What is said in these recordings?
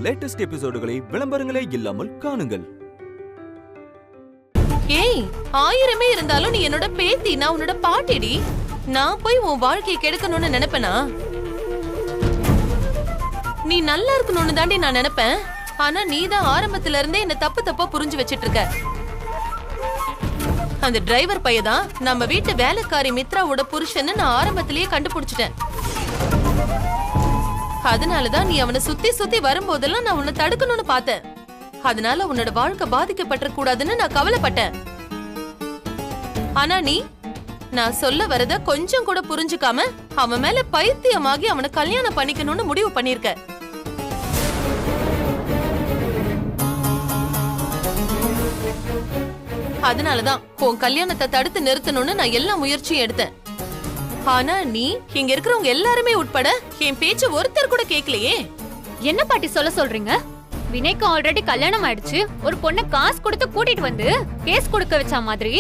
Latest எபிசோடுகளை விளம்பரங்களே இல்லாமல் காணுங்கள். ஏய், 1000 இருந்தாலும் நீ என்னோட பேத்தி, நான் உன்னோட பாட்டிடி. நான் போய் உன் வாழ்க்கையை கெடுக்கணும்னு நினைப்பேனா? நீ நல்லா இருக்கணும்னு தாண்டி நான் நினைப்பேன். ஆனா நீதான் ஆரம்பத்துல இருந்தே என்ன தப்பு தப்பா புரிஞ்சு வச்சிட்டு இருக்க. அந்த டிரைவர் பையதான் நம்ம வீட்டு வேலைக்காரி மித்ராவோட புருஷன்னு நான் ஆரம்பத்திலேயே கண்டுபிடிச்சிட்டேன். அதனாலதான் நீ அவனை சுத்தி சுத்தி வரும்போதெல்லாம் நான் உன்னை தடுக்கணும்னு பார்த்தேன். அதனால உன்னோட வாழ்க்கை பாதிக்கப்பட்ட கூடாதுன்னு நான் கவலைப்பட்டேன். ஆனா நீ நான் சொல்ல வரத கொஞ்சம் கூட புரிஞ்சுக்காம அவன் மேல பைத்தியமாகி அவனை கல்யாணம் பண்ணிக்கணும்னு முடிவு பண்ணிருக்க. அதனாலதான் உன் கல்யாணத்தை தடுத்து நிறுத்தணும்னு நான் எல்லா முயற்சியும் எடுத்தேன். ஆனா நீ இங்க இருக்கிறவங்க எல்லாருமே உட்பட என் பேச்சு ஒருத்தர் கூட கேட்கலையே. என்ன பாட்டி சொல்றீங்க? வினய்க்கு ஆல்ரெடி கல்யாணம் ஆயிடுச்சு. ஒரு பொண்ணை காசு கொடுத்து கூட்டிட்டு வந்து கேஸ் கொடுக்க வச்ச மாதிரி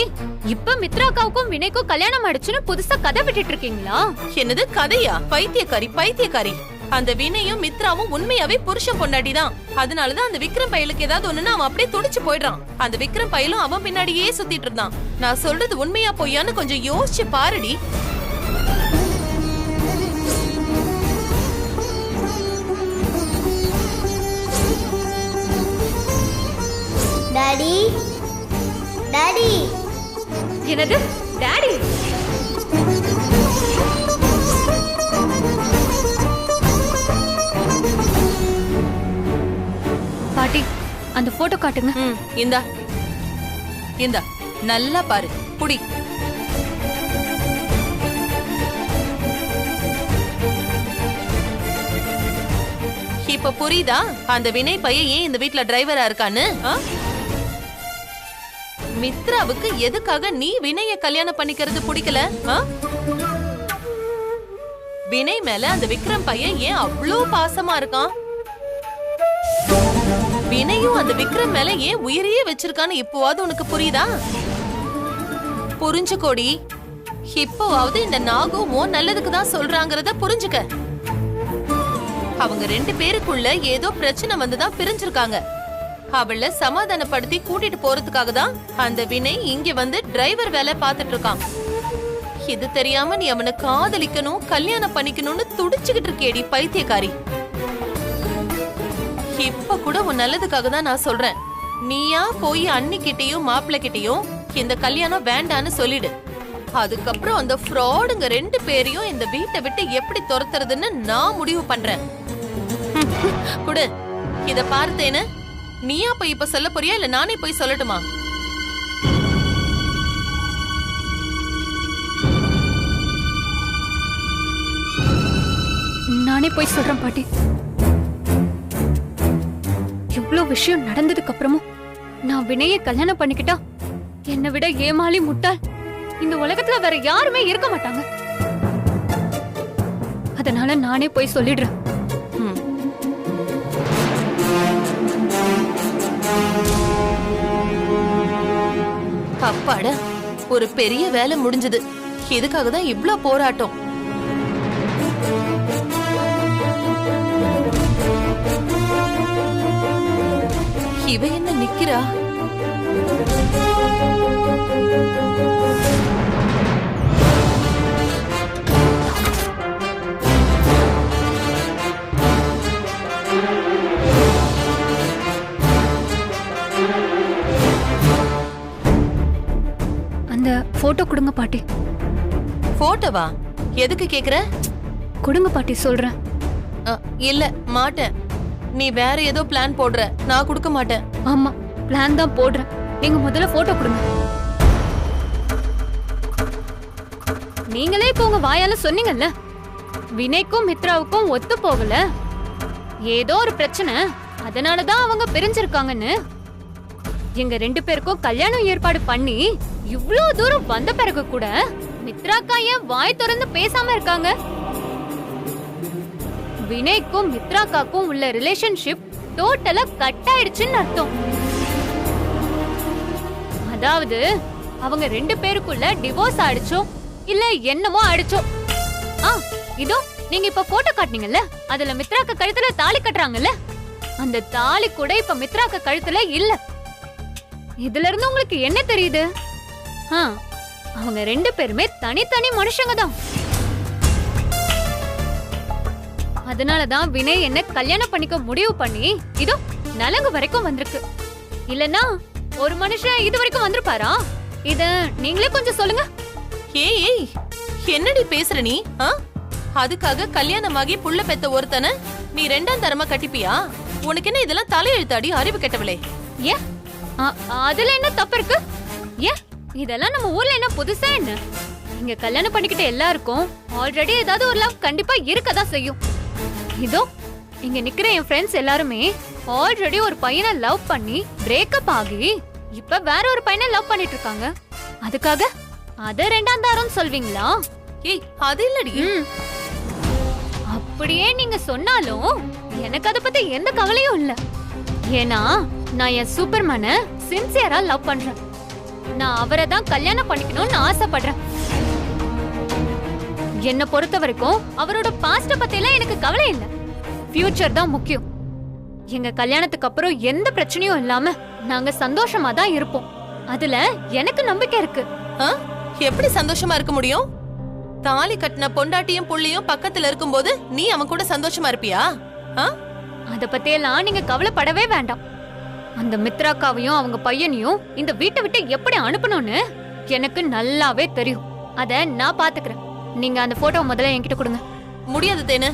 இப்ப மித்ராக்காவுக்கும் வினய்க்கும் கல்யாணம் ஆயிடுச்சுன்னு புதுசா கதை விட்டுட்டு இருக்கீங்களா? என்னது கதையா? பைத்தியக்காரி பைத்தியக்காரி. அந்த வினயும் மித்ராவும் உண்மையாவே புருஷன் பொண்டாட்டிதான். அதனாலதான் அந்த விக்ரம் பையலுக்கு ஏதாவது ஒண்ணுன்னா அவன் அப்படியே துடிச்சு போயிடுறான். அந்த விக்ரம் பையலும் அவன் பின்னாடியே சுத்திட்டு இருந்தான். நான் சொல்றது உண்மையா பொய்யான்னு கொஞ்சம் யோசிச்சு பாருடி. Daddy daddy. என்னது டாடி? பாட்டி அந்த போட்டோ காட்டுங்க. இந்தா இந்தா நல்லா பாரு, புடி. இப்ப புரியுதா அந்த வினய் பையன் ஏன் இந்த வீட்ல டிரைவரா இருக்கான்னு? மித்ராவுக்கு எதுக்காக நீ வினய கல்யாணம் பண்ணிக்கிறது பிடிக்கல? வினய் மேல அந்த விக்ரம் பையன் ஏன் அவ்வளோ பாசமா இருக்கான்? வினயும் அந்த விக்ரம் மேல ஏன் உயிரையே வச்சிருக்கான்னு இப்போவாது உனக்கு புரியுதா? புரிஞ்சுக்கோடி. இப்போவாவது இந்த நாகும் நல்லதுக்கு தான் சொல்றாங்கறத புரிஞ்சுக்க. அவங்க 2 பேருக்குள்ள ஏதோ பிரச்சனை வந்துதான் பிரிஞ்சிருக்காங்க. அவளை சமாதானப்படுத்தி கூட்டிட்டு போறதுக்காக தான் அந்த வினய் இங்க வந்து டிரைவர் வேலை பார்த்துட்டு இருக்கான். இது தெரியாம நீ அவனை காதலிக்கணும் கல்யாணம் பண்ணிக்கணும்னு துடிச்சுக்கிட்டு இருக்கேடி பைத்தியக்காரி. இப்ப கூட உன் நல்லதுக்காக தான் நான் சொல்றேன். நீயா போய் அண்ணிக்கிட்டையும் மாப்பிள்ளை கிட்டையும் இந்த கல்யாணம் வேண்டான்னு சொல்லிடு. அதுக்கப்புறம் அந்த ஃப்ராடுங்க 2 பேரையும் இந்த வீட்டை விட்டு எப்படி துரத்துறதுன்னு நான் முடிவு பண்றேன். குடு, இத பார்த்தேன்னு நீயா போய் இப்ப சொல்ல போறியா இல்ல நானே போய் சொல்லட்டுமா? நானே போய் சொல்றேன் பாட்டி. இவ்வளவு விஷயம் நடந்ததுக்கு அப்புறமும் நான் வினய கல்யாணம் பண்ணிக்கிட்டா என்னை விட ஏமாளி முட்டாள் இந்த உலகத்துல வேற யாருமே இருக்க மாட்டாங்க. அதனால நானே போய் சொல்லிடுறேன். அப்பாடா, ஒரு பெரிய வேலை முடிஞ்சது. இதுக்காக தான் இவ்ளோ போராட்டம். இவ என்ன நிக்கிறா? அந்த போட்டோ கொடுங்க பாட்டி. போட்டோவா? எதுக்கு கேக்குற? கொடுங்க பாட்டி சொல்றேன். இல்ல மாட்டேன். நீ வேற ஏதோ பிளான் போடுற. நான் கொடுக்க மாட்டேன். ஆமா, பிளான் தான் போடுறேன். நீங்க முதல்ல போட்டோ கொடுங்க. நீங்களே இப்ப உங்க வாயால சொன்னீங்கல்ல வினய்க்கும் மித்ராவுக்கும் ஒத்து போகல, ஏதோ ஒரு பிரச்சனை, அதனாலதான் அவங்க பிரிஞ்சிருக்காங்கன்னு. எங்க 2 பேருக்கும் கல்யாணம் ஏற்பாடு பண்ணி இவ்ளோ தூரம் வந்த பிறகு கூட மித்ராக்கா ஏன் வாய் திறந்து பேசாம இருக்காங்க? வினய்க்கும் மித்ராக்காக்கும் உள்ள ரிலேஷன்ஷிப் டோட்டலா கட் ஆயிடுச்சுன்னு அர்த்தம். அதாவது அவங்க 2 பேருக்குள்ள டிவோர்ஸ் ஆயிடுச்சோ இல்ல என்னமோ ஆயிடுச்சோ. இதோ நீங்க இப்ப போட்டோ காட்டுனீங்கல்ல, அதுல மித்ராக்கா கழுத்துல தாலி கட்டுறாங்கல்ல, அந்த தாலி கூட இப்ப மித்ராக்க கழுத்துல இல்ல. இதுல இருந்து உங்களுக்கு என்ன தெரியுது? அவங்க 2 பேருமே தனித்தனி மனுஷங்க தான். அதனாலதான் வினய் என்ன கல்யாணம் பண்ணிக்க முடிவு பண்ணி இதோ நலங்கு வரைக்கும் வந்திருக்கு. இல்லனா ஒரு மனுஷன் இது வரைக்கும் வந்திருப்பாரா? இத நீங்களே கொஞ்சம் சொல்லுங்க. ஏய் என்னடி பேசுற நீ? அதுக்காக கல்யாணமாகி புள்ள பெத்த ஒருத்தனை நீ 2ஆம் தரமா கட்டிப்பியா? உனக்கு என்ன இதெல்லாம் தலையெழுத்தாடி அறிவு கெட்டவளே? ஏ அதுல என்ன தப்பு இருக்கு? ஏ இதெல்லாம் நம்ம ஊர்ல என்ன புதுசா என்ன? இங்க கல்யாணம் பண்ணிக்கிட்ட எல்லாருக்கும் ஆல்ரெடி ஏதாவது ஒரு லவ் கண்டிப்பா இருக்கதான் செய்யும். இதோ இங்க நிக்கிற என் ஃப்ரெண்ட்ஸ் எல்லாருமே ஆல்ரெடி ஒரு பையனை லவ் பண்ணி பிரேக்கப் ஆகி இப்ப வேற ஒரு பையனை லவ் பண்ணிட்டு இருக்காங்க. அதுக்காக அத 2ஆம் தரம் சொல்வீங்களா? ஏய் அது இல்லடி. அப்படியே நீங்க சொன்னாலும் எனக்கு அத பத்தி எந்த கவலையும் இல்ல. ஏன்னா நான் என் சூப்பர்மேனை சின்சியரா லவ் பண்றேன். நான் அவரை தான் கல்யாணம் பண்ணிக்கணும்னு ஆசைப்படுறேன். என்ன பொறுத்த வரைக்கும் அவரோட பாஸ்ட பத்தி எல்லாம் எனக்கு கவலை இல்ல. ஃபியூச்சர் தான் முக்கியம். எங்க கல்யாணத்துக்கு அப்புறம் எந்த பிரச்சனையும் இல்லாம நாங்க சந்தோஷமா தான் இருப்போம். அதுல எனக்கு நம்பிக்கை இருக்கு. எப்படி சந்தோஷமா இருக்க முடியும்? தாலி கட்டின பொண்டாட்டியும் புள்ளியும் பக்கத்துல இருக்கும்போது நீ அவன் கூட சந்தோஷமா இருப்பியா? அத பத்தியெல்லாம் நீங்க கவலைப்படவே வேண்டாம். அந்த மித்ராக்காவையும் அவங்க பையனையும் இந்த வீட்டை விட்டு எப்படி அனுப்பணும்னு எனக்கு நல்லாவே தெரியும். அத நான் பாத்துக்கிறேன். நீங்க அந்த போட்டோ முதல்ல என்கிட்ட கொடுங்க. முடியாது தேனு,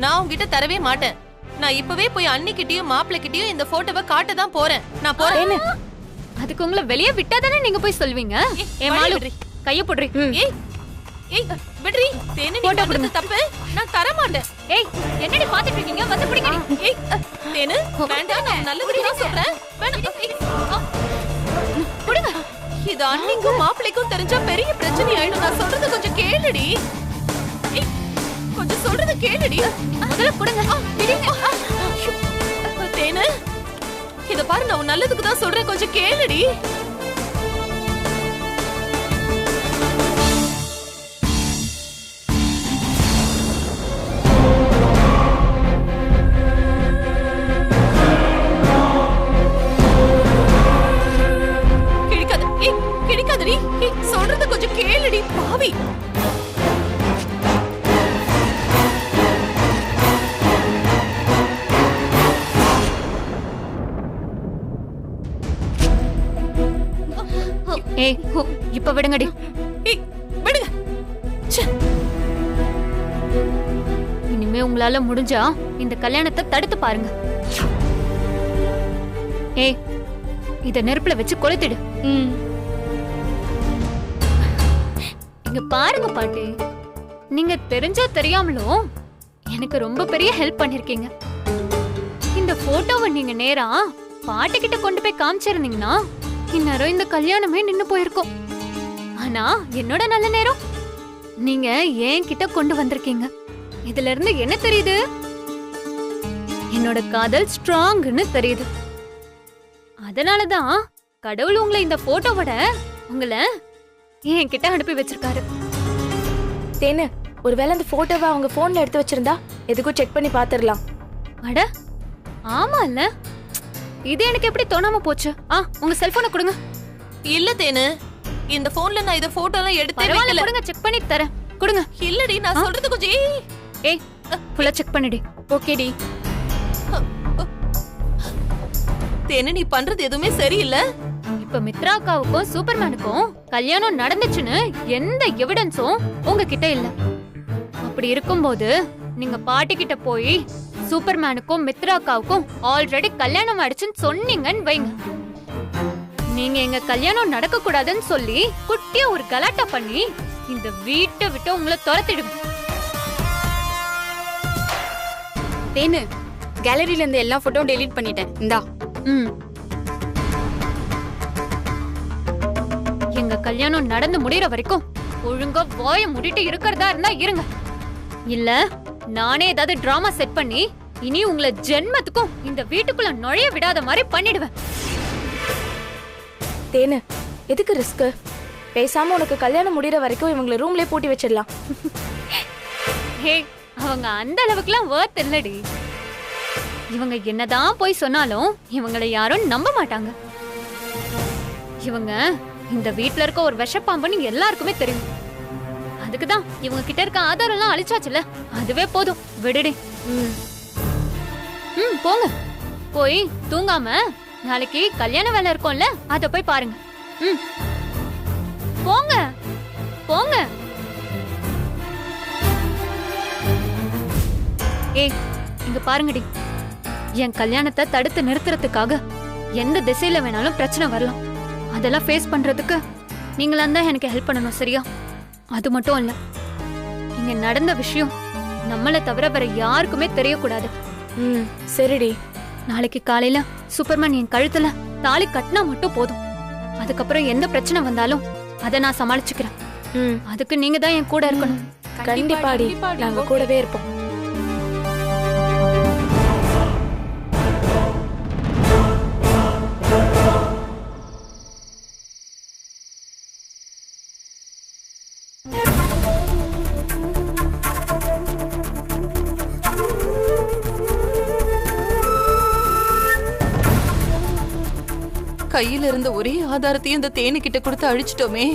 நான் உன்கிட்ட தரவே மாட்டேன். நான் இப்பவே போய் அண்ணிக்கிட்டயும் மாப்பிள்ளைகிட்டயும் இந்த போட்டோவை காட்ட தான் போறேன். நான் போறேன். அதுக்கு உங்களை வெளியே விட்டாதானே நீங்க போய் சொல்வீங்க. கைய போடுறி. ஏய் ஏய் விடுறி. தேனு நீ பண்றது தப்பு. நான் தர மாட்டேன். ஏய் என்னடி பாத்துட்டு இருக்கீங்க? வந்து பிடிங்கடி. ஏய் தேனு வேண்டாம், நான் நல்லதுக்கு தான் சொல்றேன். வேண்டாம். புடிங்க. இது அண்ணிக்கும் மாப்பிள்ளைக்கும் தெரிஞ்சா பெரிய பிரச்சனை ஆயிடும். நான் சொல்றது கொஞ்சம் கேளுடி. ஏய் கொஞ்சம் சொல்றது கேளுடி. முதல்ல புடுங்க. தேனு இத பாரு, நான் உன் நல்லதுக்கு தான் சொல்றேன். கொஞ்சம் கேளுடி. கிழிக்காதடி. சொல்றது கொஞ்சம் கேளுடி பாவி. ஏய் இப்ப விடுங்கடி. ஏய் விடுங்க. இனிமே உங்களால முடிஞ்சா இந்த கல்யாணத்தை தடுத்து பாருங்க. ஏய் இத நெருப்புல வச்சு கொளுத்திடு. இங்க பாருங்க பாட்டி, நீங்க தெரிஞ்சோ தெரியாமலோ எனக்கு ரொம்ப பெரிய ஹெல்ப் பண்ணிருக்கீங்க. இந்த போட்டோவை நீங்க நேரா பாட்டி கிட்ட கொண்டு போய் காமிச்சிருந்தீங்கன்னா இந்நேரம் இந்த கல்யாணமே நின்னு போயிருக்கும். ஆனா என்னோட நல்ல நேரம் நீங்க ஏன் கிட்ட கொண்டு வந்திருக்கீங்க. இதுல இருந்து என்ன தெரியுது? என்னோட காதல் ஸ்ட்ராங்னு தெரியுது. அதனாலதான் கடவுள் உங்களை இந்த போட்டோவோட உங்களை என்கிட்ட அனுப்பி வச்சிருக்காரு. தேனு, ஒருவேளை அந்த போட்டோவை அவங்க போன்ல எடுத்து வச்சிருந்தா எதுக்கும் செக் பண்ணி பாத்துரலாம். அட ஆமா இல்ல, இது எனக்கு எப்படி தோணாம போச்சு? உங்க செல்போனை கொடுங்க. இல்ல தேனு, இந்த போன்ல நான் இத போட்டோ எல்லாம் எடுத்தே வைக்கல. கொடுங்க, செக் பண்ணி தரேன். கொடுங்க. இல்லடி, நான் சொல்றது கொஞ்சம் ஏய் ஃபுல்லா செக் பண்ணிடி. ஓகேடி. தேனு நீ பண்றது எதுவுமே சரியில்லை. இப்ப மித்ராக்காவுக்கும் சூப்பர்மேனுக்கும் கல்யாணம் நடந்துச்சுன்னு எந்த எவிடன்ஸும் உங்ககிட்ட இல்ல. அப்படி இருக்கும்போது நீங்க பாட்டி கிட்ட போய் சூப்பர்மேனுக்கும் மித்ராக்காவுக்கும் ஆல்ரெடி கல்யாணம் ஆயிடுச்சுன்னு சொன்னீங்கன்னு வைங்க. நீங்க எங்க கல்யாணம் நடக்க கூடாதுன்னு சொல்லி குட்டியா ஒரு கலாட்டா பண்ணி இந்த வீட்டை விட்டு உங்களை துரத்திடும். தேனு, கேலரியில இருந்து எல்லா போட்டோ டெலீட் பண்ணிட்டேன். இந்தா. எங்க கல்யாணம் நடந்து முடியற வரைக்கும் ஒழுங்கா வாய மூடிட்டு இருக்கிறதா இருந்தா இருங்க. இல்ல நானே ஏதாவது டிராமா செட் பண்ணி இனி உங்களை ஜென்மத்துக்கும் இந்த வீட்டுக்குள்ள நுழைய விடாத மாதிரி பண்ணிடுவேன். தேனு, எதுக்கு ரிஸ்க்? பேசாம உனக்கு கல்யாணம் முடியற வரைக்கும் இவங்களை ரூம்லயே பூட்டி வச்சிடலாம். ஹே, அவங்க அந்த அளவுக்குலாம் வர்த் இல்லடி. இவங்க என்னதான் போய் சொன்னாலும் இவங்களை யாரும் நம்ப மாட்டாங்க. இவங்க இந்த வீட்ல இருக்க ஒரு விஷப்பாம்புன்னு எல்லாருக்குமே தெரியும். அதுக்குதான் இவங்க கிட்ட இருக்க ஆதாரம் எல்லாம் அழிச்சாச்சுல, அதுவே போதும். விடுடி. போங்க, போய் தூங்காம நாளைக்கு கல்யாண வேலை இருக்கும்ல, அத போய் பாருங்க. போங்க போங்க. ஏய், இங்க பாருங்கடி, என் கல்யாணத்தை தடுத்து நிறுத்துறதுக்காக எந்த திசையில வேணாலும் பிரச்சனை வரலாம். அதெல்லாம் ஃபேஸ் பண்றதுக்கு நீங்களா தான் எனக்கு ஹெல்ப் பண்ணணும், சரியா? அது மட்டும் இல்ல, இங்க நடந்த விஷயம் நம்மள தவிர வேற யாருக்குமே தெரியக்கூடாது. சரிடி. நாளைக்கு காலையில சூப்பர்மேன் என் கழுத்துல தாலி கட்டினா மட்டும் போதும். அதுக்கப்புறம் எந்த பிரச்சனை வந்தாலும் அதை நான் சமாளிச்சுக்கிறேன். அதுக்கு நீங்க தான் என் கூட இருக்கணும். கண்டிப்பாடி, நாங்க கூடவே இருப்போம். கையில இருந்த ஒரே ஆதாரத்தையும் இந்த தேனுக்கிட்ட கொடுத்து அழிச்சிட்டோமே.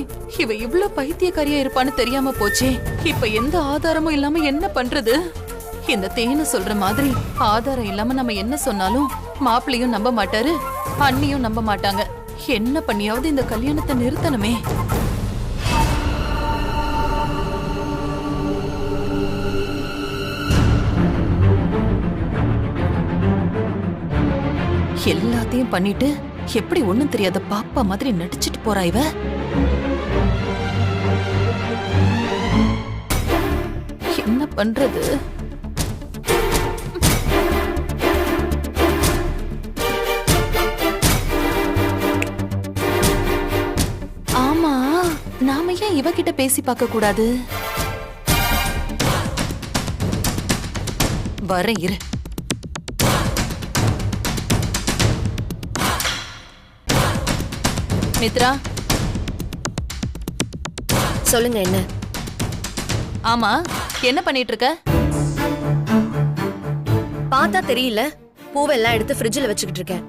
இவ இவ்ளோ பைத்தியக்காரியா இருப்பான்னு தெரியாம போச்சே. இப்ப எந்த ஆதாரமும் இல்லாம என்ன பண்றது? இந்த தேனு சொல்ற மாதிரி ஆதாரம் இல்லாம நம்ம என்ன சொன்னாலும் மாப்பிள்ளையும் நம்ப மாட்டாரு, அண்ணியும் நம்ப மாட்டாங்க. என்ன பண்ணியாவது இந்த கல்யாணத்தை நிறுத்தணுமே. எல்லாத்தையும் பண்ணிட்டு எப்படி ஒண்ணும் தெரியாத பாப்பா மாதிரி நடிச்சிட்டு போறா இவ. என்ன பண்றது? ஆமா, நாம ஏன் இவகிட்ட பேசி பார்க்க கூடாது? வரேன் இரு. மித்ரா, சொல்லுங்க. என்ன? ஆமா, என்ன பண்ணிட்டு இருக்க? பார்த்தா தெரியல, பூவெல்லாம் எடுத்து ஃப்ரிட்ஜ்ல வச்சுக்கிட்டு இருக்கேன்.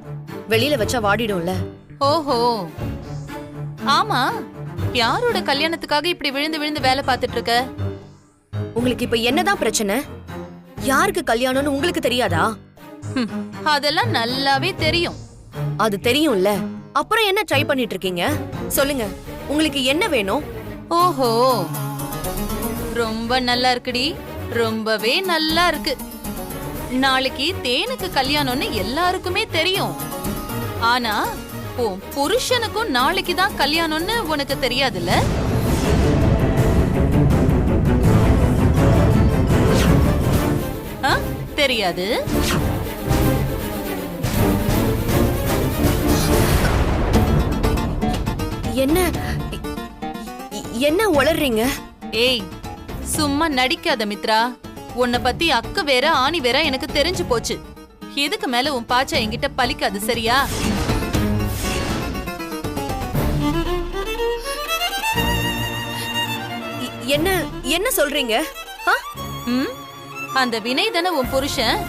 வெளியில வச்சா வாடிடும்ல. ஓஹோ, ஆமா, யாரோட கல்யாணத்துக்காக இப்படி விழுந்து விழுந்து வேலை பார்த்துட்டு இருக்க? உங்களுக்கு இப்ப என்னதான் பிரச்சனை? யாருக்கு கல்யாணம்னு உங்களுக்கு தெரியாதா? அதெல்லாம் நல்லாவே தெரியும். அது தெரியும்ல, அப்புறம் என்ன ட்ரை பண்ணிட்டு இருக்கீங்க? சொல்லுங்க, உங்களுக்கு என்ன வேணும்? ஓஹோ, ரொம்ப நல்லா இருக்குடி, ரொம்பவே நல்லா இருக்கு. நாளைக்கு தேனுக்கு கல்யாணம்னு எல்லாருக்குமே தெரியும். ஆனா புருஷனுக்கும் நாளைக்கு தான் கல்யாணம்னு உனக்கு தெரியாதுல்ல? தெரியாது. என்ன என்ன உளறீங்க? ஏய், சும்மா நடிக்காத மித்ரா. உன்னை பத்தி அக்கு வேற ஆணி வேற எனக்கு தெரிஞ்சு போச்சு. இதுக்கு மேல உன் பாச்சா என்கிட்ட பலிக்காது, சரியா? என்ன என்ன சொல்றீங்க? அந்த வினய் தானே உன் புருஷன்?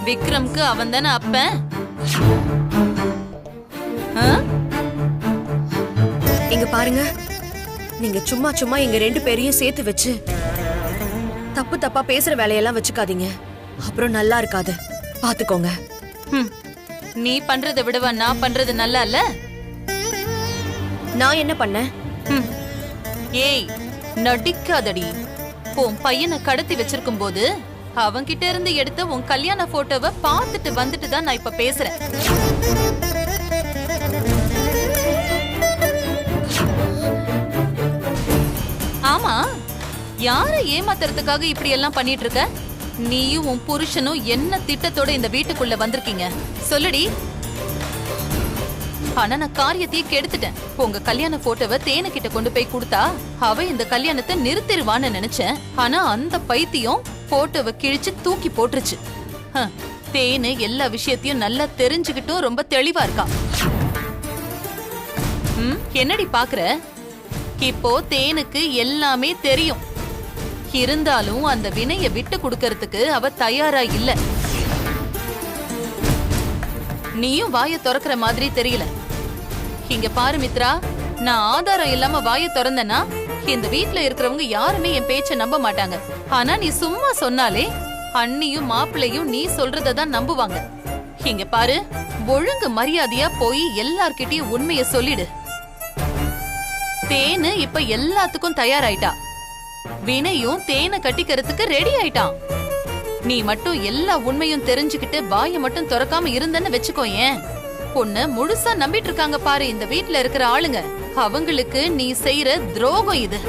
விக்ரம்க்கு அவன் தானே அப்பன்? இங்க பாருங்க, நீங்க சும்மா சும்மா எங்க ரெண்டு பேரையும் சேர்த்து வச்சு தப்பு தப்பா பேசுற வேலையெல்லாம் வச்சுக்காதீங்க. அப்புறம் நல்லா இருக்காது, பாத்துக்கோங்க. நீ பண்றதை விடவா நான் பண்றது நல்லா இல்ல? நான் என்ன பண்ணேன்? ஏய், நடிக்காதடி. உன் பையனை கடத்தி வச்சிருக்கும் போது அவன்கிட்ட இருந்து எடுத்த உன் கல்யாண போட்டோவை பார்த்துட்டு வந்துட்டு தான் நான் இப்ப பேசுறேன். ஆமா, யாரை ஏமாத்துறதுக்காக இப்படி எல்லாம் பண்ணிட்டு இருக்க? நீயும் உன் புருஷனும் என்ன திட்டத்தோட இந்த வீட்டுக்குள்ள வந்திருக்கீங்க சொல்லுடி. ஆனா நான் காரியத்தையே கெடுத்துட்டேன். உங்க கல்யாண போட்டோவை தேனுகிட்ட கொண்டு போய் கொடுத்தா அவ இந்த கல்யாணத்தை நிறுத்திடுவான்னு நினைச்சேன். ஆனா அந்த பைத்தியம் போட்டோவை கிழிச்சு தூக்கி போட்டுருச்சு. தேனு எல்லா விஷயத்தையும் நல்லா தெரிஞ்சுக்கிட்டும் ரொம்ப தெளிவா இருக்கா. என்னடி பாக்குற? இப்போ தேனுக்கு எல்லாமே தெரியும். இருந்தாலும் அந்த வினைய விட்டு கொடுக்கறதுக்கு அவ தயாரா இல்ல. நீயும் வாயை திறக்கிற மாதிரி தெரியல. இங்க பாரு மித்ரா, நான் ஆதாரம் இல்லாம வாயை திறந்தேன்னா இந்த வீட்ல இருக்கிறவங்க யாருமே என் பேச்ச நம்ப மாட்டாங்க. ஆனா நீ சும்மா சொன்னாலே அண்ணியும் மாப்பிள்ளையும் நீ சொல்றதான் நம்புவாங்க. இங்க பாரு, ஒழுங்கு மரியாதையா போய் எல்லார்கிட்டயும் உண்மைய சொல்லிடு. தேனு இப்ப எல்லாத்துக்கும் தயாராயிட்டா. வினையும் தேனை கட்டிக்கிறதுக்கு ரெடி ஆயிட்டான். நீ மட்டும் எல்லா உண்மையும் தெரிஞ்சுக்கிட்டு வாயை மட்டும் திறக்காம இருந்தன்னு வெச்சுக்கோயேன், பொண்ணு முழுசா நம்பிட்டு இருக்காங்க பாரு இந்த வீட்ல இருக்கிற ஆளுங்க, அவங்களுக்கு நீ செய்யற துரோகம் இது.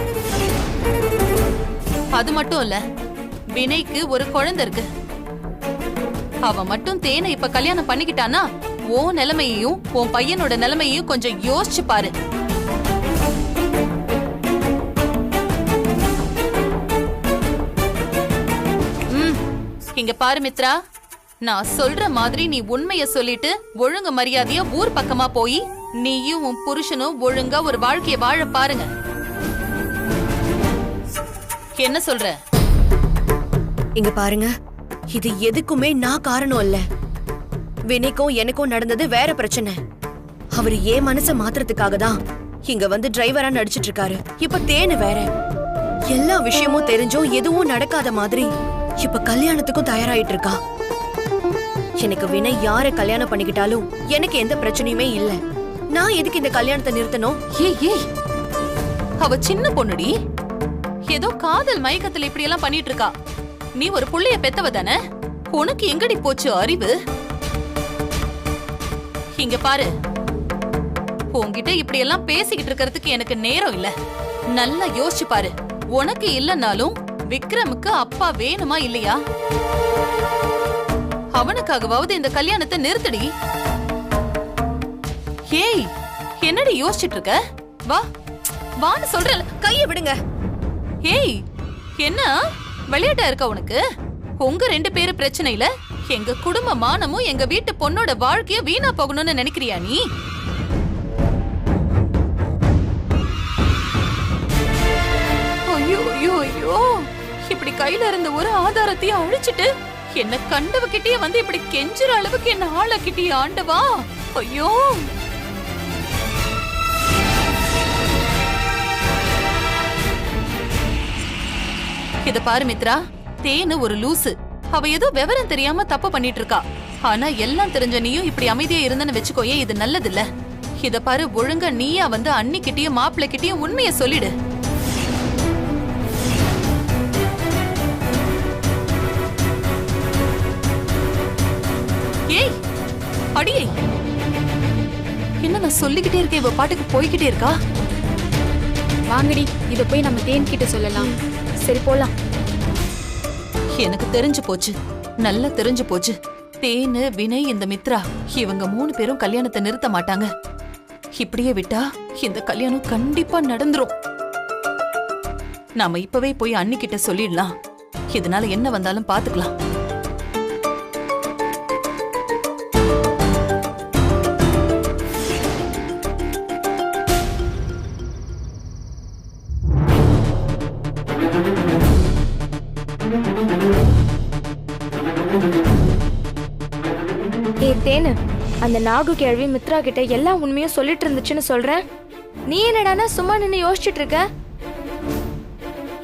அது மட்டும் இல்ல, வினைக்கு ஒரு குழந்தை இருக்கு. அவ மட்டும் தேனை இப்ப கல்யாணம் பண்ணிக்கிட்டானா உன் நிலைமையையும் உன் பையனோட நிலைமையையும் கொஞ்சம் யோசிச்சு பாரு. இங்க பாரு மித்ரா, நான் சொல்ற மாதிரி நீ உண்மைய சொல்லிட்டு ஒழுங்கு மரியாதையா ஊர் பக்கமா போய் நீயும் உன் புருஷனும் ஒழுங்கா ஒரு வாழ்க்கைய வாழ பாருங்க. என்ன சொல்ற? இங்க பாருங்க, இது எதுக்குமே நான் காரணம் இல்ல. வினைக்கும் எனக்கும் நடந்தது வேற பிரச்சனை. அவரு ஏன் மனச மாத்துறதுக்காக தான் இங்க வந்து டிரைவரா நடிச்சிட்டு இருக்காரு. இப்ப தேனு வேற. எல்லா விஷயமும் தெரிஞ்சும் எதுவும் நடக்காத மாதிரி இப்ப கல்யாணத்துக்கும் தயாராயிட்டு இருக்கா. எனக்கு வினை யார கல்யாணம் பண்ணிக்கிட்டாலும் எனக்கு எந்த பிரச்சனையுமே இல்ல. நான் எதுக்கு இந்த கல்யாணத்தை நிறுத்தணும்? ஏய், அவ சின்ன பொண்ணுடி. ஏதோ காதல் மயக்கத்துல இப்படி எல்லாம் பண்ணிட்டு இருக்கா. நீ ஒரு புள்ளைய பெத்தவ தானே, உனக்கு எங்கடி போச்சு அறிவு? இங்க பாரு, உன்கிட்ட இப்படி எல்லாம் பேசிக்கிட்டு இருக்கிறதுக்கு எனக்கு நேரம் இல்ல. நல்லா யோசிச்சு பாரு. உனக்கு இல்லனாலும் விக்ரமுக்கு அப்பா வேணுமா இல்லையா? அவனுக்காகவாவது இந்த கல்யாணத்தை நிறுத்தடி. ஏய், என்னடி யோசிச்சுட்டு இருக்க? வா வான்னு சொல்றல. கைய விடுங்க. ஏய், என்ன விளையாட்டா இருக்க உனக்கு? உங்க ரெண்டு பேரு பிரச்சனையில எங்க குடும்ப மானமும் எங்க வீட்டு பொண்ணோட வாழ்க்கைய வீணா போகணும்னு நினைக்கிறியா நீ? ஐயோ ஐயோ ஐயோ, இப்படி கையில இருந்த ஒரு ஆதாரத்தையும் அழிச்சிட்டு என்ன கண்டவகிட்டே வந்து இப்படி கெஞ்சுற அளவுக்கு என்ன ஆளக்கிட்டே ஆண்டவா. ஐயோ, இத பாரு மித்ரா, தேனு ஒரு லூசு. அவ ஏதோ விவரம் தெரியாம தப்பு பண்ணிட்டு இருக்கா. ஆனா எல்லாம் தெரிஞ்ச நீயும் இப்படி அமைதியா இருந்தன்னு வெச்சுக்கோயே, இது நல்லது இல்ல. இத பாரு, ஒழுங்கா நீயா வந்து அண்ணிக்கிட்டயும் மாப்பிள்ளை கிட்டயும் உண்மைய சொல்லிடு. ஏய் அடியே, என்ன நான் சொல்லிக்கிட்டே இருக்கேன், இவ பாட்டுக்கு போய்கிட்டே இருக்கா. வாங்கடி, இத போய் நம்ம தேன் கிட்ட சொல்லலாம். சரி போலாம். எனக்கு தெரிஞ்சு போச்சு, நல்லா தெரிஞ்சு போச்சு. தேனு, வினய், இந்த மித்ரா இவங்க 3 பேரும் கல்யாணத்தை நிறுத்த மாட்டாங்க. இப்படியே விட்டா இந்த கல்யாணம் கண்டிப்பா நடந்துரும். நாம இப்பவே போய் அண்ணிக்கிட்ட சொல்லிடலாம். இதனால என்ன வந்தாலும் பாத்துக்கலாம். தேனு, அந்த நாகு கேள்வி மித்ரா கிட்ட எல்லா உண்மையும் சொல்லிட்டு இருந்துச்சுன்னு சொல்றேன். நீ என்னடானா சும்மா நின்னு யோசிச்சுட்டு இருக்க?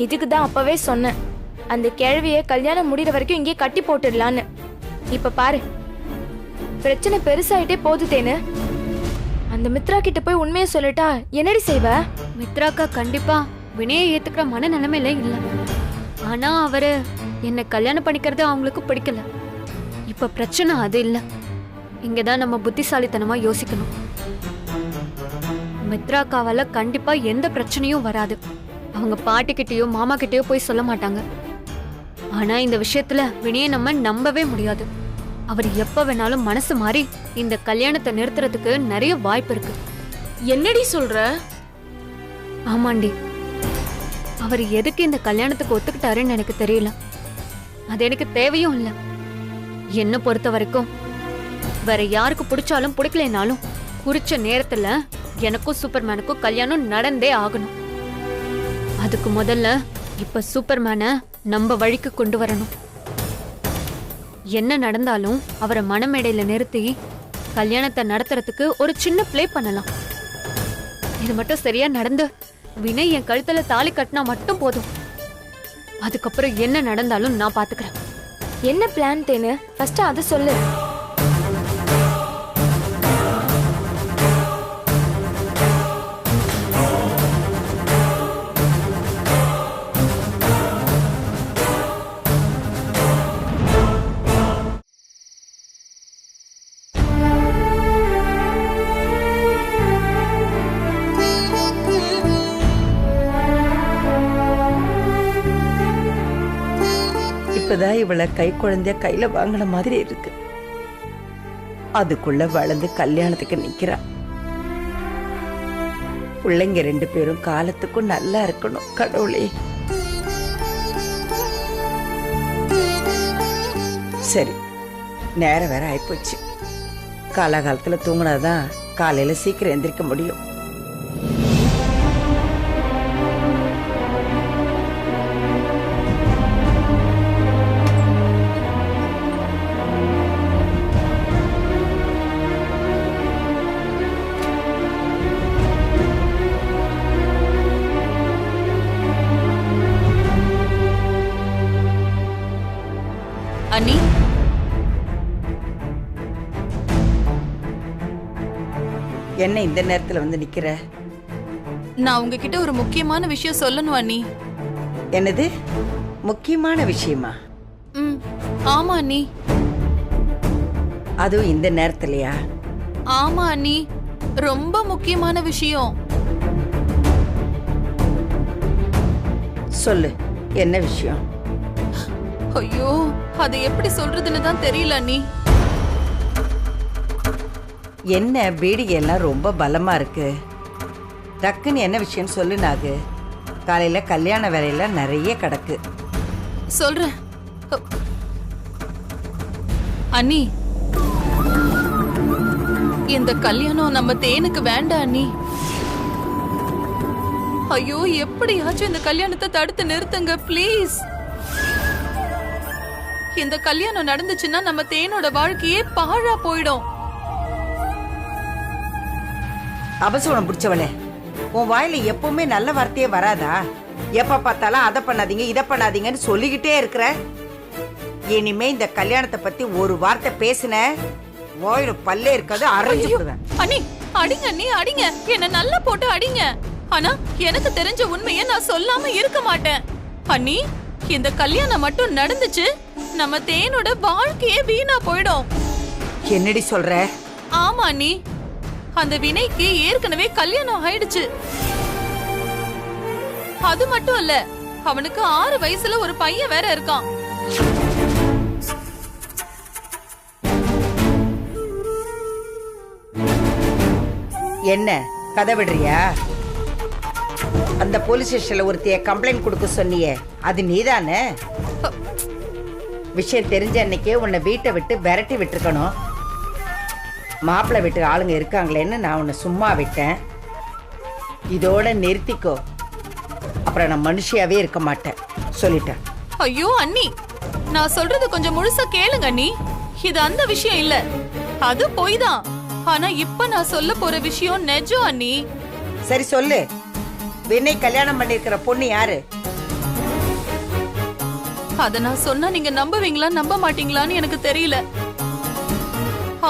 இதுக்கு தான் அப்பவே சொன்னேன், அந்த கேள்விய கல்யாணம் முடிகிற வரைக்கும் இங்கே கட்டி போட்டுடலான்னு. இப்ப பாரு, பிரச்சனை பெருசாயிட்டே போகுது தேனு. அந்த மித்ரா கிட்ட போய் உண்மையை சொல்லிட்டா என்னடி செய்வ? மித்ராக்கா கண்டிப்பா வினையை ஏத்துக்கிற மன நிலைமையில இல்ல. ஆனா அவரு என்ன கல்யாணம் பண்ணிக்கிறது அவங்களுக்கு பிடிக்கல. இப்ப பிரச்சனை அது இல்ல. இங்கதான் நம்ம புத்திசாலித்தனமா யோசிக்கணும். மித்ராக்காவால கண்டிப்பா எந்த பிரச்சனையும் வராது. அவங்க பாட்டிக்கிட்டயோ மாமா கிட்டயோ போய் சொல்ல மாட்டாங்க. ஆனா இந்த விஷயத்துல வினையை நம்ம நம்பவே முடியாது. அவர் எப்ப வேணாலும் மனசு மாறி இந்த கல்யாணத்தை நிறுத்துறதுக்கு நிறைய வாய்ப்பு இருக்கு. என்னடி சொல்ற? ஆமாண்டி, அவர் எதுக்கு இந்த கல்யாணத்துக்கு ஒத்துக்கிட்டாருன்னு எனக்கு தெரியல. அது எனக்கு தேவையும் இல்லை. என்ன பொறுத்த வரைக்கும் வேற யாருக்கு பிடிச்சாலும் பிடிக்கலனாலும் குறிச்ச நேரத்துல எனக்கும் சூப்பர்மேனுக்கும் கல்யாணம் நடந்தே ஆகணும். அதுக்கு முதல்ல இப்ப சூப்பர்மேனை நம்ம வழிக்கு கொண்டு வரணும். என்ன நடந்தாலும் அவரை மணமேடையில நிறுத்தி கல்யாணத்தை நடத்துறதுக்கு ஒரு சின்ன ப்ளே பண்ணலாம். இது மட்டும் சரியா நடந்து வினய் என் கழுத்துல தாலி கட்டினா மட்டும் போதும். அதுக்கப்புறம் என்ன நடந்தாலும் நான் பாத்துக்கிறேன். என்ன பிளான் தேனு? ஃபர்ஸ்ட் அதை சொல்லு. இப்பதான் இவளை கை குழந்தைய கையில வாங்கின மாதிரி இருக்கு. அதுக்குள்ள வளர்ந்து கல்யாணத்துக்கு நிக்கிறா. பிள்ளைங்க 2 பேரும் காலத்துக்கும் நல்லா இருக்கணும் கடவுளே. சரி, நேரம் வேற ஆயிப்போச்சு. காலகாலத்துல தூங்கினாதான் காலையில சீக்கிரம் எந்திரிக்க முடியும். அண்ணி, என்ன இந்த நேரத்துல வந்து நிக்கிற? நான் உங்ககிட்ட ஒரு முக்கியமான விஷயம் சொல்லணும் அண்ணி. என்னது முக்கியமான விஷயமா? ஆமா அண்ணி. அதுவும் இந்த நேரத்துலயா? ஆமா அண்ணி, ரொம்ப முக்கியமான விஷயம். சொல்லு, என்ன விஷயம்? ஐயோ, அது எப்படி சொல்றதுன்னு தான் தெரியல அண்ணி. என்ன பீடிகை எல்லாம் ரொம்ப பலமா இருக்கு? டக்குன்னு என்ன விஷயம் சொல்லு நாகு. காலையில கல்யாண வேலையில நிறைய கிடக்கு. சொல்றேன் அண்ணி. இந்த கல்யாணம் நம்ம தேனுக்கு வேண்டாம் அண்ணி. ஐயோ, எப்படியாச்சும் இந்த கல்யாணத்தை தடுத்து நிறுத்துங்க ப்ளீஸ். இந்த கல்யாணம் நடந்துச்சுன்னா நம்ம தேனோட வாழ்க்கையே பாழா போயிடும். அபசோனம் பிடிச்சவளே, உன் வாயில எப்பவுமே நல்ல வார்த்தையே வராதா? எப்ப பார்த்தாலும் அதை பண்ணாதீங்க இதை பண்ணாதீங்கன்னு சொல்லிக்கிட்டே இருக்கிற. இனிமே இந்த கல்யாணத்தை பத்தி ஒரு வார்த்தை பேசின வாயில பல்லே இருக்காது, அரைஞ்சு போடுவேன். அண்ணி, அடிங்க அண்ணி, அடிங்க, என்ன நல்லா போட்டு அடிங்க. ஆனா எனக்கு தெரிஞ்ச உண்மையை நான் சொல்லாம இருக்க மாட்டேன். அண்ணி, இந்த கல்யாணம் மட்டும் நடந்துச்சு, நம்ம தேனோட வாழ்க்கையே வீணா போயிடும். என்னடி சொல்ற? ஆமா அண்ணி, அந்த வினைக்கு ஏற்கனவே கல்யாணம் ஆயிடுச்சு. அது மட்டும் இல்ல, அவனுக்கு 6 வயசுல ஒரு பையன் வேற இருக்கான். என்ன கதை விடுறியா? அந்த போலீஸ் ஸ்டேஷன்ல ஒருத்தைய கம்ப்ளைண்ட் கொடுக்க சொன்னியே, அது நீதானே? விஷயம் தெரிஞ்ச அன்னைக்கே உன்னை வீட்டை விட்டு விரட்டி விட்டுருக்கணும். மாப்பிள்ளை வீட்டு ஆளுங்க இருக்காங்களேன்னு நான் உன்னை சும்மா விட்டேன். இதோட நிறுத்திக்கோ, அப்புறம் நான் மனுஷியாவே இருக்க மாட்டேன் சொல்லிட்டேன். ஐயோ அண்ணி, நான் சொல்றது கொஞ்சம் முழுசா கேளுங்க அண்ணி. இது அந்த விஷயம் இல்ல, அது பொய் தான். ஆனா இப்ப நான் சொல்ல போற விஷயம் நிஜம் அண்ணி. சரி சொல்லு, வினய் கல்யாணம் பண்ணிருக்கிற பொண்ணு யாரு? அத நான் சொன்னா நீங்க நம்புவீங்களா நம்ப மாட்டீங்களான்னு எனக்கு தெரியல.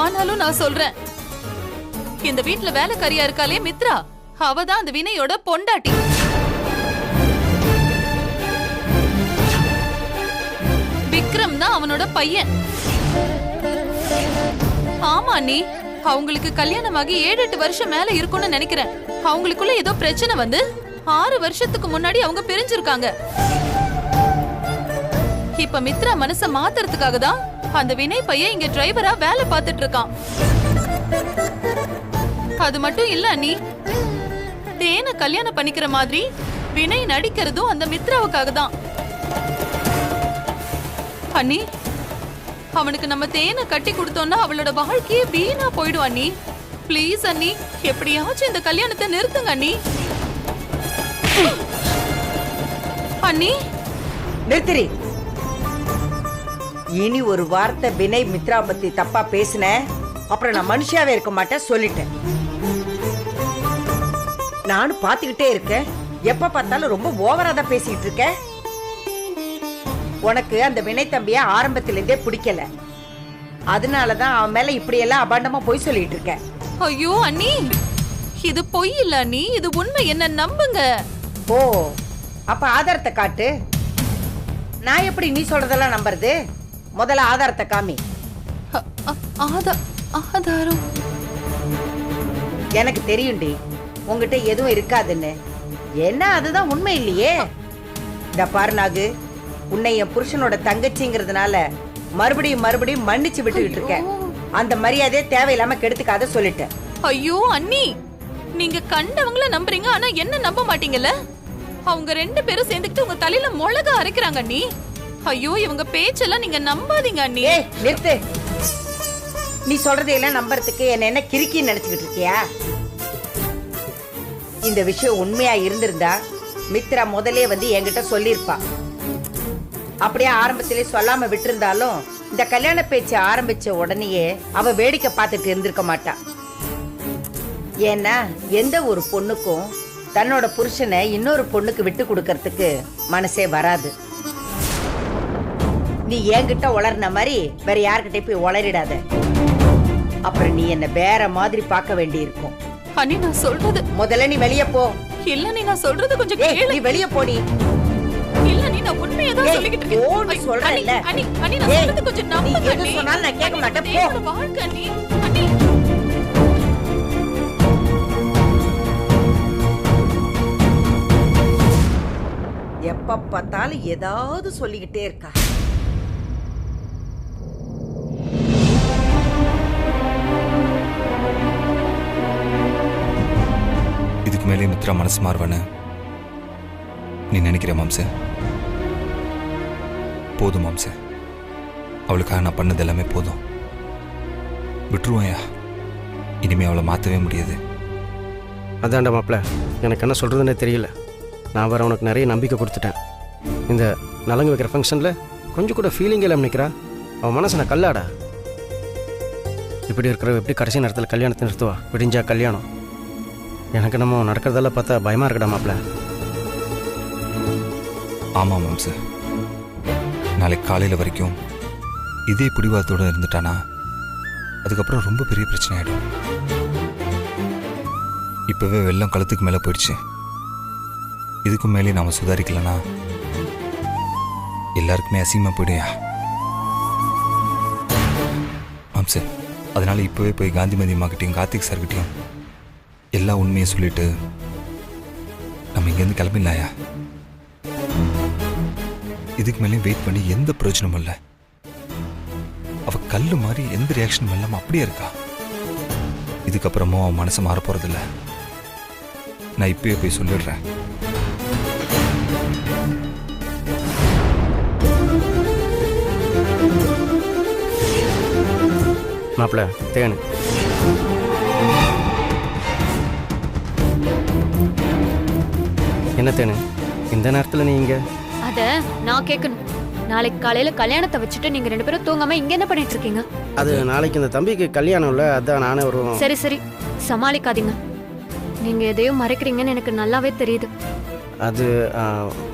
ஆனாலும் நான் சொல்றேன், இந்த வீட்ல வேலைக்காரியா இருக்காளே மித்ரா, அவதான் அந்த வினையோட பொண்டாட்டி. விக்ரம் தான் அவனோட பையன். ஆமா அண்ணி, அவங்களுக்கு கல்யாணமாகி 7-8 வருஷம் மேல இருக்கும்னு நினைக்கிறேன். அவங்களுக்குள்ள ஏதோ பிரச்சனை வந்து 6 வருஷத்துக்கு முன்னாடி அவங்க பிரிஞ்சிருக்காங்க. இப்ப மித்ரா மனச மாத்துறதுக்காக தான் அந்த வினய் பையன் இங்க டிரைவரா வேலை பார்த்துட்டு இருக்கான். அது மட்டும் இல்ல அண்ணி, தேனை கல்யாணம் பண்ணிக்கிற மாதிரி வினய் நடிக்கிறதும் அந்த மித்ராவுக்காக தான். அண்ணி, அவனுக்கு நம்ம தேனை கட்டி கொடுத்தோம்னா அவளோட வாழ்க்கையே வீணா போயிடும் அண்ணி. ப்ளீஸ் அண்ணி, எப்படியாச்சும் இந்த கல்யாணத்தை நிறுத்துங்க அண்ணி. அண்ணி நிறுத்திரி. இனி ஒரு வார்த்தை வினய் மித்ரா பத்தி தப்பா பேசின அப்புறம் நான் மனுஷியாவே இருக்க மாட்டேன் சொல்லிட்டேன். நானும் பாத்துக்கிட்டே இருக்கேன். எப்ப பார்த்தாலும் ரொம்ப ஓவரா தான் பேசிட்டு இருக்க. உனக்கு அந்த வினய் தம்பிய ஆரம்பத்திலிருந்தே பிடிக்கல. அதனாலதான் அவன் மேல இப்படி எல்லாம் அபாண்டமா பொய் சொல்லிட்டு இருக்க. ஐயோ அண்ணி, இது பொய் இல்ல அண்ணி, இது உண்மை, என்ன நம்புங்க. ஓ, அப்ப ஆதாரத்தை காட்டு. நான் எப்படி நீ சொல்றதெல்லாம் நம்புறது? முதல்ல ஆதாரத்தை காமி. ஆதாரம் எனக்கு தெரியும்டி உங்ககிட்ட எதுவும் இருக்காதுன்னு. என்ன அதுதான் உண்மை இல்லையே. இந்த பாரு நாகு, உன்னை என் புருஷனோட தங்கச்சிங்கிறதுனால மறுபடியும் மறுபடியும் மன்னிச்சு விட்டுக்கிட்டு இருக்கேன். அந்த மரியாதையை தேவையில்லாம கெடுத்துக்காத சொல்லிட்டேன். ஐயோ அண்ணி, நீங்க கண்டவங்கள நம்புறீங்க, ஆனா என்ன நம்ப மாட்டீங்கல்ல? அவங்க 2 பேரும் சேர்ந்துக்கிட்டு உங்க தலையில மிளகா அரைக்கிறாங்க அண்ணி. ஐயோ, இவங்க பேச்செல்லாம் நீங்க நம்பாதீங்க அண்ணி. ஏய் நிறுத்து. நீ சொல்றதையெல்லாம் நம்புறதுக்கு என்ன கிறுக்கின்னு நினைச்சுக்கிட்டு இருக்கியா? இந்த விஷயம் உண்மையா இருந்திருந்தா மித்ரா முதலே வந்து என்கிட்ட சொல்லிருப்பா. அப்படியே ஆரம்பத்திலே சொல்லாம விட்டிருந்தாலும் இந்த கல்யாண பேச்சு ஆரம்பிச்ச உடனேயே அவ வேடிக்கை பார்த்துட்டு இருந்திருக்க மாட்டா. ஏன்னா எந்த ஒரு பொண்ணுக்கும் தன்னோட புருஷனை இன்னொரு பொண்ணுக்கு விட்டு கொடுக்கறதுக்கு மனசே வராது. நீ என்கிட்ட உளர்ன மாதிரி வேற யார்கிட்ட போய் உளறிடாத. அப்புறம் நீ என்ன வேற மாதிரி பார்க்க வேண்டி இருக்கும். அண்ணி நான் சொல்றது முதல்ல நீ வெளிய போ. இல்ல நீ நான் சொல்றது கொஞ்சம் கேளு. நீ வெளிய போடி. இல்ல நீ நான் உண்மையை தான் சொல்லிக்கிட்டு இருக்கேன். ஓ, நீ சொல்றல்ல. அண்ணி அண்ணி நான் சொல்றது கொஞ்சம் நம்புங்க நீ அண்ணி. எது சொன்னாலும் நான் கேட்க மாட்டேன். போ. என்னோட வாழ்க்கை அண்ணி. அண்ணி எப்ப பார்த்தாலும் ஏதாவது சொல்லிக்கிட்டே இருக்கா. இதுக்கு மேலே மித்ரா மனசு மாறுவானு நீ நினைக்கிற மாம்ச? போதும் மாம்ச, அவளுக்காக நான் பண்ணது எல்லாமே போதும். விட்டுருவாயா? இனிமே அவளை மாற்றவே முடியாது. அதான்டா மாப்பிள்ள, எனக்கு என்ன சொல்கிறதுன்னே தெரியல. நான் வேறு உனக்கு நிறைய நம்பிக்கை கொடுத்துட்டேன். இந்த நலங்கு வைக்கிற ஃபங்க்ஷனில் கொஞ்சம் கூட ஃபீலிங் இல்லாமல் நிற்கிறா. அவன் மனசு நான் கல்லாடா. இப்படி இருக்கிற எப்படி கடைசி நேரத்தில் கல்யாணத்தை நிறுத்துவா? விடிஞ்சா கல்யாணம். எனக்கு நம்ம நடக்கிறதெல்லாம் பார்த்தா பயமாக இருக்கடா மாப்பிள்ள. ஆமாம் மாம்ச, நாளைக்கு காலையில் வரைக்கும் இதே பிடிவாதத்தோடு இருந்துட்டானா அதுக்கப்புறம் ரொம்ப பெரிய பிரச்சனை ஆகிடும். இப்போவே வெள்ளம் கழுத்துக்கு மேலே போயிடுச்சு. இதுக்கு மேலே நாம் சுதாரிக்கலனா எல்லாருக்குமே அசிங்கமாக போயிடுயா மாம்ச. அதனால இப்போவே போய் காந்திமதி அம்மாக்கிட்டையும் கார்த்திக் சார்கிட்டையும் எல்லா உண்மையும் சொல்லிட்டு நம்ம இங்கேருந்து கிளம்பிடலாயா? இதுக்கு மேலே வெயிட் பண்ணி எந்த பிரயோஜனமும் இல்லை. அவ கல்லு மாதிரி எந்த ரியாக்ஷனும் இல்லாம அப்படியே இருக்கா. இதுக்கப்புறமும் அவன் மனசு மாற போறதில்ல. நான் இப்பயே போய் சொல்லிடுறேன். மாப்பிள்ள தேனு, என்ன தேனு இந்த நேரத்தில் நீ இங்கே? அத நான் கேட்கணும். நாளைக்கு காலையில கல்யாணத்தை வச்சுட்டு நீங்க 2 பேரும் தூங்காம இங்க என்ன பண்ணிட்டு இருக்கீங்க? அது நாளைக்கு இந்த தம்பிக்கு கல்யாணம் இல்லை, அதான் நானே வருவோம். சரி சரி, சமாளிக்காதீங்க. நீங்க எதையும் மறைக்கிறீங்கன்னு எனக்கு நல்லாவே தெரியுது. அது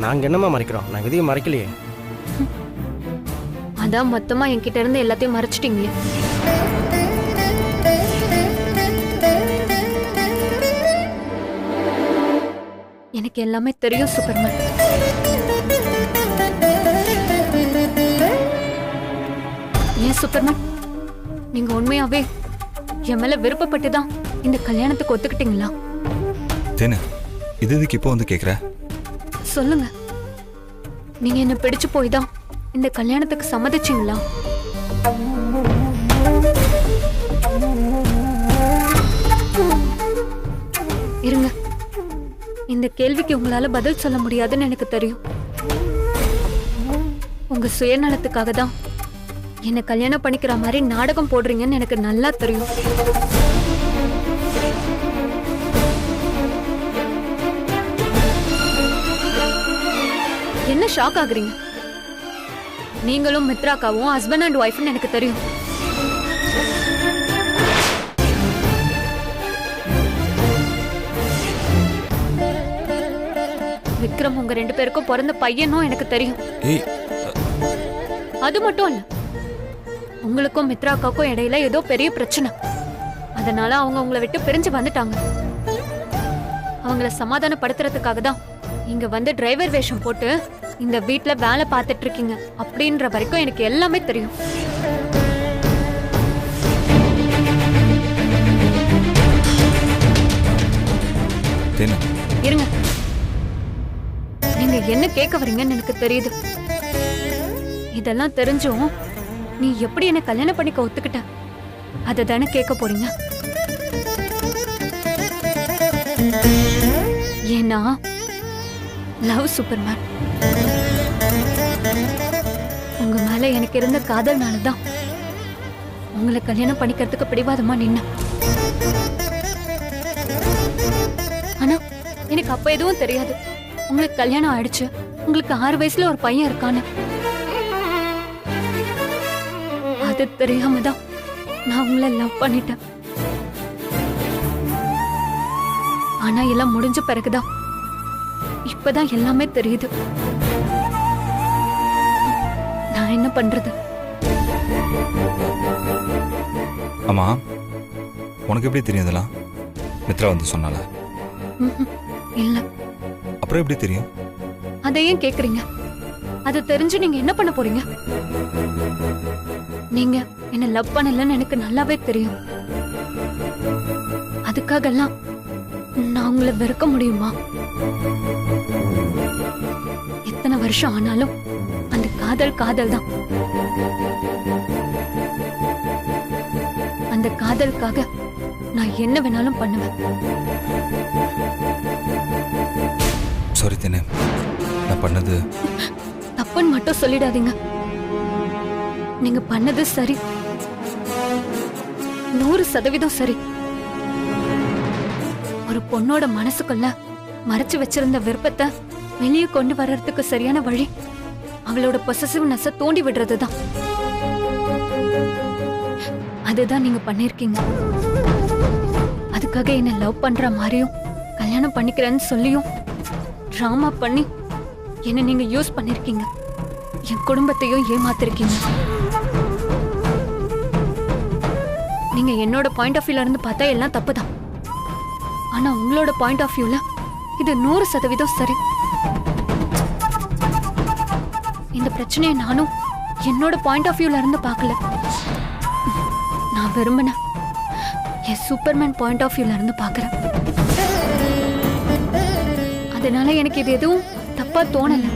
நாங்கள் என்னம்மா மறைக்கிறோம்? நாங்கள் எதையும் மறைக்கலையே. அதான் மொத்தமா என்கிட்ட இருந்து எல்லாத்தையும் மறைச்சிட்டீங்களே. எனக்கு எல்லாமே தெரியும் சூப்பர்மேன். ஏன் சூப்பர்மேன், நீங்க உண்மையாவே என் மேல விருப்பப்பட்டு தான் இந்த கல்யாணத்துக்கு ஒத்துக்கிட்டீங்களா? தேனு, இது இதுக்கு இப்போ வந்து கேட்குற? சொல்லுங்க, நீங்க என்ன பிடிச்சு போய் தான் இந்த கல்யாணத்துக்கு சம்மதிச்சீங்களா? இருங்க, இந்த கேள்விக்கு உங்களால பதில் சொல்ல முடியாதுன்னு எனக்கு தெரியும். உங்க சுயநலத்துக்காக தான் என்ன கல்யாணம் பண்ணிக்கிற மாதிரி நாடகம் போடுறீங்கன்னு எனக்கு நல்லா தெரியும். என்ன ஷாக் ஆகுறீங்க? நீங்களும் மித்ராக்காவும் ஹஸ்பண்ட் அண்ட் ஒய்ஃப்னு எனக்கு தெரியும். விக்ரம் உங்க 2 பேருக்கும் பிறந்த பையனும் எனக்கு தெரியும். ஏய் அது மட்டும் இல்ல, உங்களுக்கும் மித்ராக்காவுக்கும் இடையில ஏதோ பெரிய பிரச்சனை. அதனால அவங்க உங்களை விட்டு பிரிஞ்சு வந்துட்டாங்க. அவங்கள சமாதானப்படுத்துறதுக்காக தான் இங்க வந்து டிரைவர் வேஷம் போட்டு இந்த வீட்ல வேலை பார்த்துட்டு இருக்கீங்க அப்படின்ற வரைக்கும் எனக்கு எல்லாமே தெரியும். இருங்க, நீங்க என்ன கேட்க வரீங்கன்னு எனக்கு தெரியுது. இதெல்லாம் தெரிஞ்சும் நீ எப்படி என்ன கல்யாணம் பண்ணிக்க ஒத்துக்கிட்ட அதை தானே கேட்க போறீங்க. ஏன்னா லவ் சூப்பர்மேன், உங்க மேல எனக்கு இருந்த காதல்னாலதான் உங்களை கல்யாணம் பண்ணிக்கிறதுக்கு பிடிவாதமா நின்ன. ஆனா எனக்கு அப்ப எதுவும் தெரியாது உங்களுக்கு கல்யாணம் ஆயிடுச்சு, உங்களுக்கு 6 வயசுல ஒரு பையன் இருக்கான்னு. அது தெரியாம தான் நான் உங்களை லவ் பண்ணிட்டேன். ஆனா எல்லாம் முடிஞ்ச பிறகுதான் இப்பதான் எல்லாமே தெரியுது. நான் என்ன பண்றது? ஆமா, உனக்கு எப்படி தெரியும் இதெல்லாம்? மித்ரா வந்து சொன்னால? இல்ல. அப்புறம் எப்படி தெரியும்? அதை ஏன் கேக்குறீங்க? அது தெரிஞ்சு நீங்க என்ன பண்ண போறீங்க? நீங்க என்ன லவ் பண்ணலன்னு எனக்கு நல்லாவே தெரியும். அதுக்காக எல்லாம் நான் உங்களை வெறுக்க முடியுமா? எத்தனை வருஷம் ஆனாலும் அந்த காதல் காதல் தான். அந்த காதலுக்காக நான் என்ன வேணாலும் பண்ணுவேன். சாரி தினே, நான் பண்ணது தப்புன்னு மட்டும் சொல்லிடாதீங்க. நீங்க பண்ணது சரி, 100% சரி. ஒரு பொண்ணோட மனசுக்குள்ள மறைச்சு வச்சிருந்த விருப்பத்தை வெளியே கொண்டு வர்றதுக்கு சரியான வழி அவளோட பொசசிவ்னஸ தூண்டி விடுறதுதான். அதுதான் நீங்க பண்ணிருக்கீங்க. அதுக்காக என்ன லவ் பண்ற மாதிரியும் கல்யாணம் பண்ணிக்கிறேன்னு சொல்லியும் டிராமா பண்ணி என்ன நீங்க யூஸ் பண்ணிருக்கீங்க. என் குடும்பத்தையும் ஏமாத்திருக்கீங்க. நீங்க என்னோட பாயிண்ட் ஆஃப் வியூல இருந்து பார்த்தா எல்லாம் தப்புதான். ஆனா உங்களோட பாயிண்ட் ஆஃப் வியூல இது 100% சரி. இந்த பிரச்சனையை நானும் என்னோட பாயிண்ட் ஆஃப் வியூல இருந்து பார்க்கல. நான் விரும்பின என் சூப்பர்மேன் பாயிண்ட் ஆஃப் வியூல இருந்து பார்க்கறேன். அதனால எனக்கு இது எதுவும் தப்பா தோணல.